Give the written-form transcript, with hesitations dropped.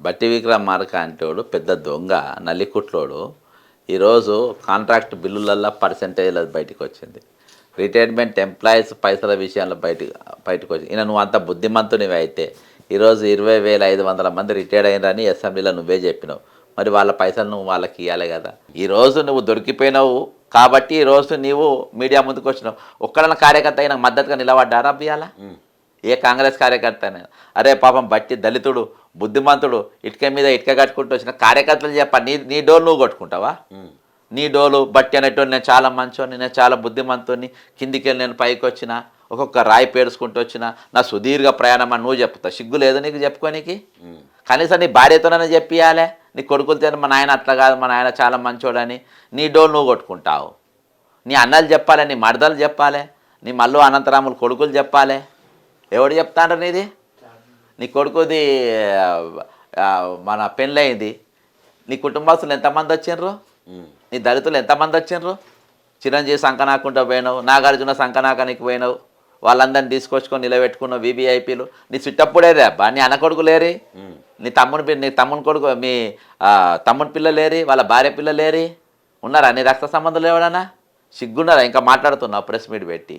బట్టి విక్రమార్క అంటోడు పెద్ద దొంగ నల్లికుట్లోడు. ఈరోజు కాంట్రాక్ట్ బిల్లులల్లో పర్సెంటేజ్లో బయటకు వచ్చింది. రిటైర్మెంట్ ఎంప్లాయీస్ పైసల విషయంలో బయటకు వచ్చింది. ఈయన నువ్వు అంత బుద్ధిమంతునివి అయితే ఈరోజు 20,500 మంది రిటైర్డ్ అయినరని అసెంబ్లీలో నువ్వే చెప్పినావు. మరి వాళ్ళ పైసలు నువ్వు వాళ్ళకి ఇవ్వాలి కదా. ఈరోజు నువ్వు దొరికిపోయినావు కాబట్టి ఈరోజు నీవు మీడియా ముందుకు వచ్చినావు. ఒక్కడన్న కార్యకర్త అయినా మద్దతుగా నిలబడ్డారా అబ్బియాల? ఏ కాంగ్రెస్ కార్యకర్త అరే పాపం బట్టి దళితుడు బుద్ధిమంతుడు ఇటుక మీద ఇటుక కట్టుకుంటూ వచ్చిన కార్యకర్తలు చెప్ప నీ డోలు నువ్వు కొట్టుకుంటావా? నీ డోలు బట్టి అనేటువంటి నేను చాలా మంచోని, నేను చాలా బుద్ధిమంతుని, కిందికి వెళ్ళి నేను పైకి వచ్చిన, ఒక్కొక్క రాయి పేర్చుకుంటూ వచ్చిన, నా సుదీర్ఘ ప్రయాణం అని నువ్వు చెప్తావు. సిగ్గు లేదు నీకు చెప్పుకోనికి? కనీసం నీ భార్యతోనైనా చెప్పియాలే. నీ కొడుకులతో మా నాయన అట్లా కాదు, మా నాయన చాలా మంచోడని నీ డోలు నువ్వు కొట్టుకుంటావు. నీ అన్నలు చెప్పాలి, నీ మరదలు చెప్పాలి, నీ మల్లు అనంతరాములు కొడుకులు చెప్పాలి. ఎవడు చెప్తాండ్రు నీది? నీ కొడుకుది మన పెళ్ళయింది, నీ కుటుంబస్తులు ఎంతమంది వచ్చిండ్రు, నీ దళితులు ఎంతమంది వచ్చిండ్రు? చిరంజీవి సంకనాకుంటూ పోయినావు, నాగార్జున సంకనాకానికి పోయినావు, వాళ్ళందరినీ తీసుకొచ్చుకొని నిలబెట్టుకున్నావు వీవీఐపీలు. నీ చుట్టప్పుడేరే అబ్బా, నీ అన్న కొడుకు లేరి, నీ తమ్ముని కొడుకు, మీ తమ్ముని పిల్లలేరి, వాళ్ళ భార్య పిల్లలేరి ఉన్నారా? నీ రక్త సంబంధులు ఎవడన్నా? సిగ్గున్నారా ఇంకా మాట్లాడుతున్నావు ప్రెస్ మీట్ పెట్టి?